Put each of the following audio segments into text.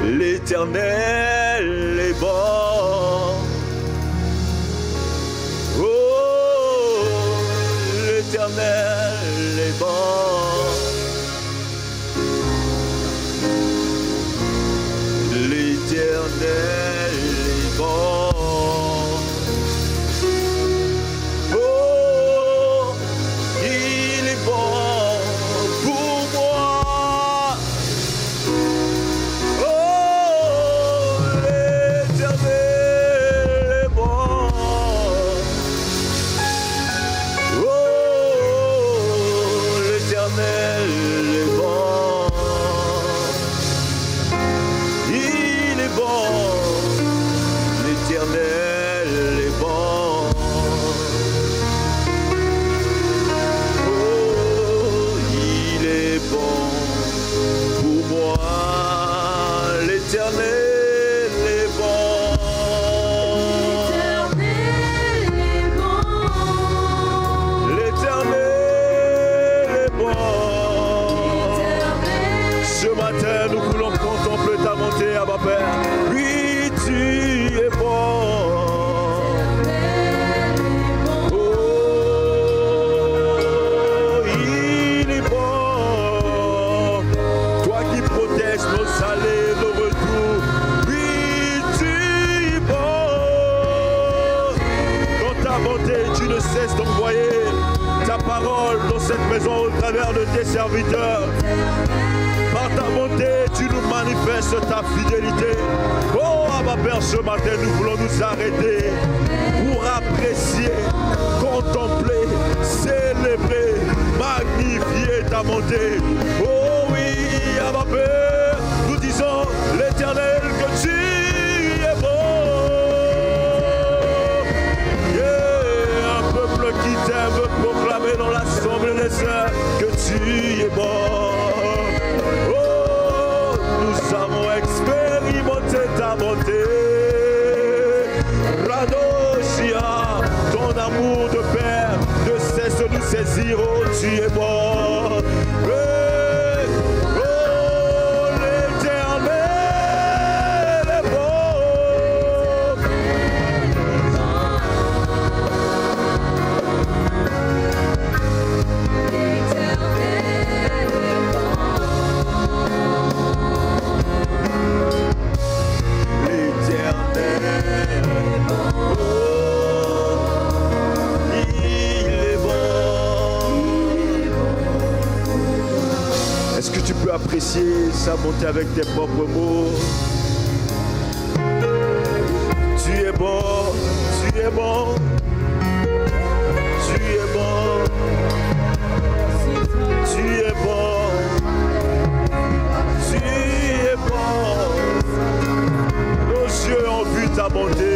L'Éternel est bon. Oh, l'Éternel est bon. L'Éternel est bon. Oh, il est bon pour moi. Oh, l'Éternel est bon. Oh, l'Éternel est bon. Il est bon. L'Éternel est bon. Oh, il est bon pour moi. L'Éternel est bon. L'Éternel est bon. Ce matin, nous voulons contempler ta bonté, Abba Père. Oui, tu es bon. Oh, il est bon. Toi qui protèges nos allées, nos retours. Oui, tu es bon. Dans ta bonté, tu ne cesses d'envoyer ta parole dans cette maison au travers de tes serviteurs. Par ta bonté, tu nous manifestes ta fidélité. Oh, Abba Père, ce matin, nous voulons nous arrêter pour apprécier, contempler, célébrer, magnifier ta bonté. Oh oui, Abba Père, nous disons, l'Éternel, que tu es bon. Yeah, un peuple qui t'aime veut proclamer dans l'assemblée des saints que tu es bon. Oh, nous avons expérimenté ta bonté. Radosia, ton amour de Père ne cesse de nous saisir. Oh, tu es bon. Hey, oh, l'Éternel est bon. Est-ce que tu peux apprécier sa bonté avec tes propres mots? Tu es bon, tu es bon, tu es bon, tu es bon, tu es bon. Nos yeux ont vu ta bonté.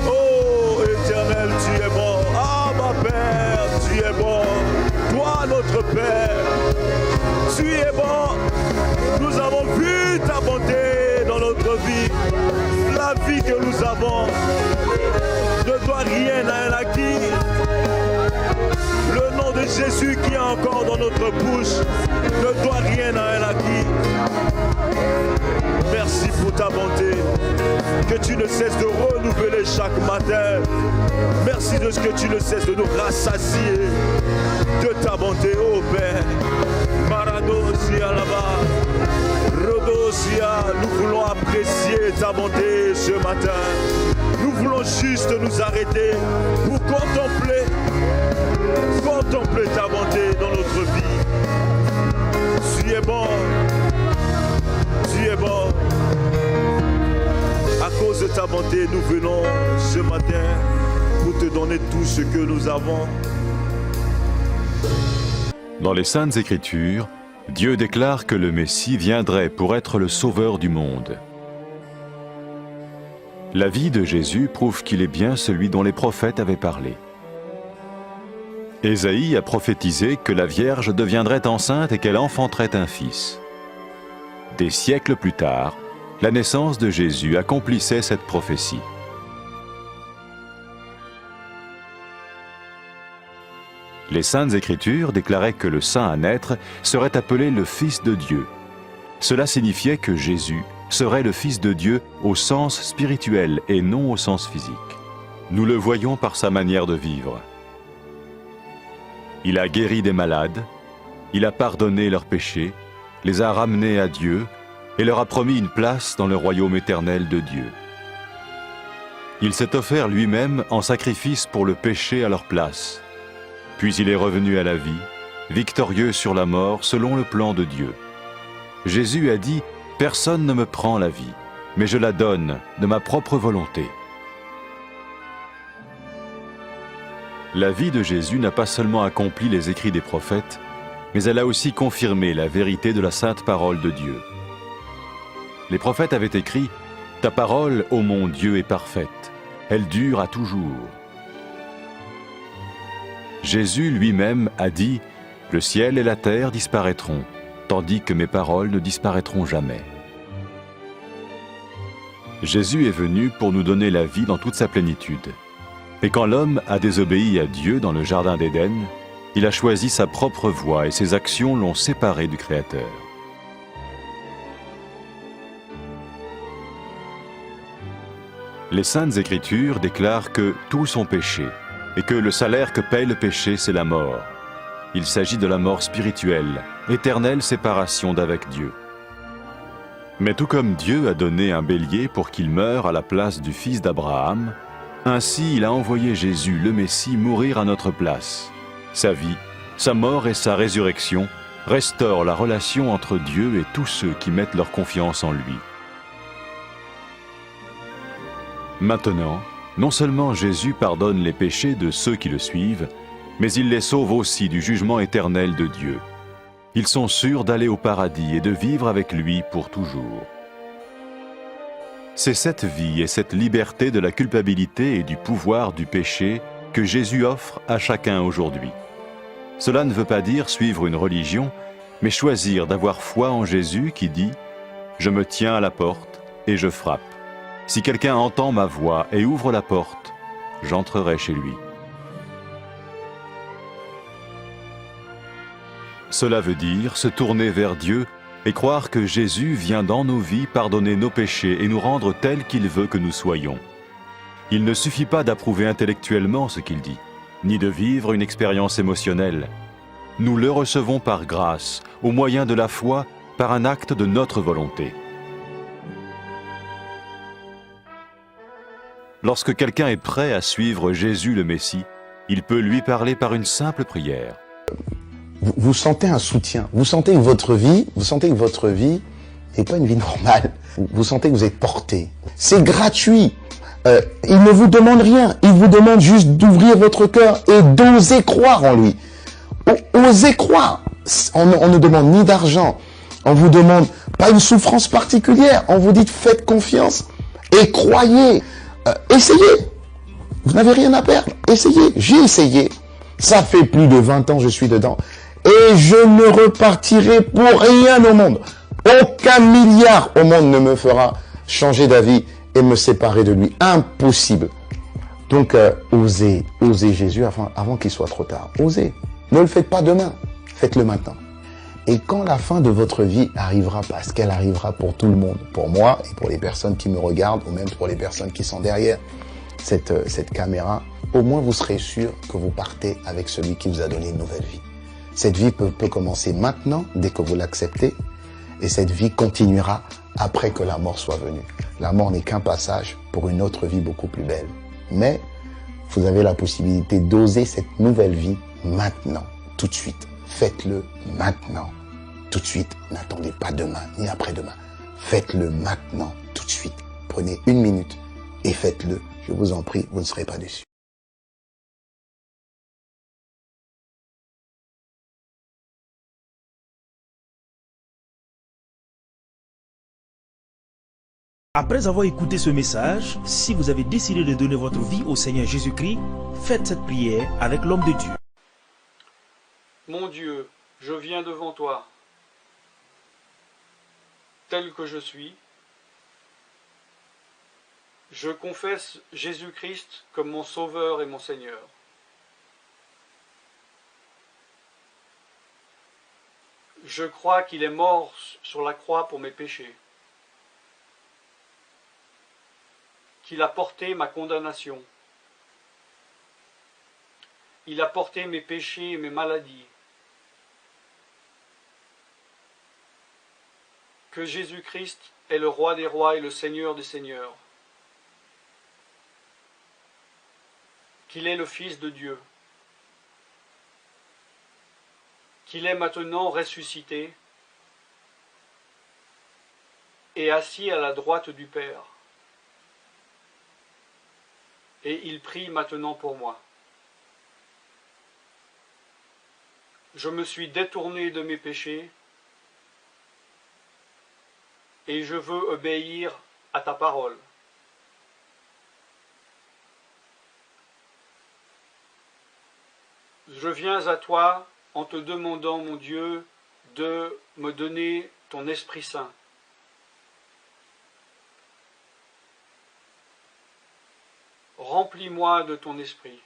Oh, Éternel, tu es bon. Ah, ma Père, tu es bon. Toi, notre Père, tu es bon. Nous avons vu ta bonté dans notre vie. La vie que nous avons ne doit rien à un acquis. Le nom de Jésus qui est encore dans notre bouche ne doit rien à un acquis. Merci pour ta bonté, que tu ne cesses de renouveler chaque matin. Merci de ce que tu ne cesses de nous rassasier de ta bonté, ô Père. Maradosia là-bas, Rodosia, nous voulons apprécier ta bonté ce matin. Nous voulons juste nous arrêter pour contempler ta bonté dans notre vie. Tu es bon. Tu es bon. À cause de ta bonté, nous venons ce matin pour te donner tout ce que nous avons. Dans les Saintes Écritures, Dieu déclare que le Messie viendrait pour être le sauveur du monde. La vie de Jésus prouve qu'il est bien celui dont les prophètes avaient parlé. Ésaïe a prophétisé que la Vierge deviendrait enceinte et qu'elle enfanterait un fils. Des siècles plus tard, la naissance de Jésus accomplissait cette prophétie. Les Saintes Écritures déclaraient que le saint à naître serait appelé le Fils de Dieu. Cela signifiait que Jésus serait le Fils de Dieu au sens spirituel et non au sens physique. Nous le voyons par sa manière de vivre. Il a guéri des malades, il a pardonné leurs péchés, les a ramenés à Dieu et leur a promis une place dans le royaume éternel de Dieu. Il s'est offert lui-même en sacrifice pour le péché à leur place. Puis il est revenu à la vie, victorieux sur la mort selon le plan de Dieu. Jésus a dit « Personne ne me prend la vie, mais je la donne de ma propre volonté ». La vie de Jésus n'a pas seulement accompli les écrits des prophètes, mais elle a aussi confirmé la vérité de la sainte parole de Dieu. Les prophètes avaient écrit « Ta parole, ô mon Dieu, est parfaite, elle dure à toujours ». Jésus lui-même a dit « Le ciel et la terre disparaîtront, tandis que mes paroles ne disparaîtront jamais ». Jésus est venu pour nous donner la vie dans toute sa plénitude. Et quand l'homme a désobéi à Dieu dans le jardin d'Éden, il a choisi sa propre voie et ses actions l'ont séparé du Créateur. Les Saintes Écritures déclarent que tous sont péchés et que le salaire que paye le péché, c'est la mort. Il s'agit de la mort spirituelle, éternelle séparation d'avec Dieu. Mais tout comme Dieu a donné un bélier pour qu'il meure à la place du fils d'Abraham, ainsi il a envoyé Jésus, le Messie, mourir à notre place. Sa vie, sa mort et sa résurrection restaurent la relation entre Dieu et tous ceux qui mettent leur confiance en lui. Maintenant, non seulement Jésus pardonne les péchés de ceux qui le suivent, mais il les sauve aussi du jugement éternel de Dieu. Ils sont sûrs d'aller au paradis et de vivre avec lui pour toujours. C'est cette vie et cette liberté de la culpabilité et du pouvoir du péché que Jésus offre à chacun aujourd'hui. Cela ne veut pas dire suivre une religion, mais choisir d'avoir foi en Jésus qui dit « Je me tiens à la porte et je frappe. Si quelqu'un entend ma voix et ouvre la porte, j'entrerai chez lui. » Cela veut dire se tourner vers Dieu et croire que Jésus vient dans nos vies pardonner nos péchés et nous rendre tels qu'il veut que nous soyons. Il ne suffit pas d'approuver intellectuellement ce qu'il dit, ni de vivre une expérience émotionnelle. Nous le recevons par grâce, au moyen de la foi, par un acte de notre volonté. Lorsque quelqu'un est prêt à suivre Jésus le Messie, il peut lui parler par une simple prière. Vous sentez un soutien, vous sentez que votre vie n'est pas une vie normale. Vous sentez que vous êtes porté. C'est gratuit. Il ne vous demande rien. Il vous demande juste d'ouvrir votre cœur et d'oser croire en lui. Osez croire. On ne demande ni d'argent. On vous demande pas une souffrance particulière. On vous dit faites confiance et croyez. Essayez. Vous n'avez rien à perdre. Essayez. J'ai essayé. Ça fait plus de 20 ans que je suis dedans. Et je ne repartirai pour rien au monde. Aucun milliard au monde ne me fera changer d'avis et me séparer de lui. Impossible. Donc, osez Jésus avant qu'il soit trop tard. Osez. Ne le faites pas demain. Faites-le maintenant. Et quand la fin de votre vie arrivera, parce qu'elle arrivera pour tout le monde, pour moi et pour les personnes qui me regardent, ou même pour les personnes qui sont derrière cette caméra, au moins vous serez sûr que vous partez avec celui qui vous a donné une nouvelle vie. Cette vie peut commencer maintenant, dès que vous l'acceptez, et cette vie continuera après que la mort soit venue. La mort n'est qu'un passage pour une autre vie beaucoup plus belle. Mais vous avez la possibilité d'oser cette nouvelle vie maintenant, tout de suite. Faites-le maintenant, tout de suite. N'attendez pas demain, ni après-demain. Faites-le maintenant, tout de suite. Prenez 1 minute et faites-le. Je vous en prie, vous ne serez pas déçus. Après avoir écouté ce message, si vous avez décidé de donner votre vie au Seigneur Jésus-Christ, faites cette prière avec l'homme de Dieu. Mon Dieu, je viens devant toi, tel que je suis. Je confesse Jésus-Christ comme mon Sauveur et mon Seigneur. Je crois qu'il est mort sur la croix pour mes péchés, qu'il a porté ma condamnation, il a porté mes péchés et mes maladies, que Jésus-Christ est le roi des rois et le Seigneur des seigneurs, qu'il est le Fils de Dieu, qu'il est maintenant ressuscité et assis à la droite du Père. Et il prie maintenant pour moi. Je me suis détourné de mes péchés et je veux obéir à ta parole. Je viens à toi en te demandant, mon Dieu, de me donner ton Esprit Saint. Remplis-moi de ton esprit,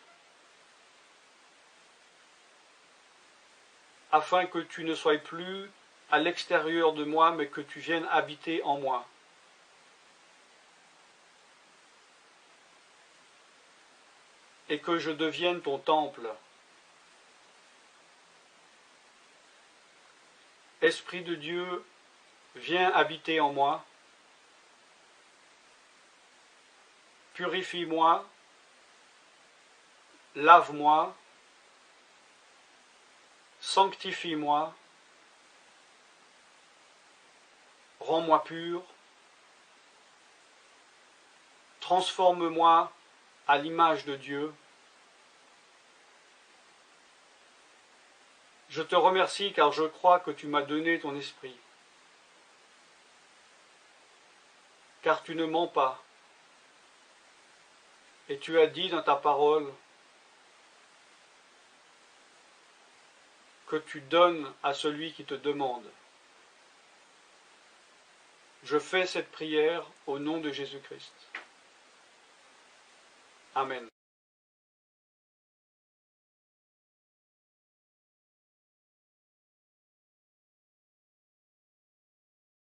afin que tu ne sois plus à l'extérieur de moi, mais que tu viennes habiter en moi. Et que je devienne ton temple. Esprit de Dieu, viens habiter en moi. Purifie-moi, lave-moi, sanctifie-moi, rends-moi pur, transforme-moi à l'image de Dieu. Je te remercie car je crois que tu m'as donné ton esprit, car tu ne mens pas. Et tu as dit dans ta parole que tu donnes à celui qui te demande. Je fais cette prière au nom de Jésus-Christ. Amen.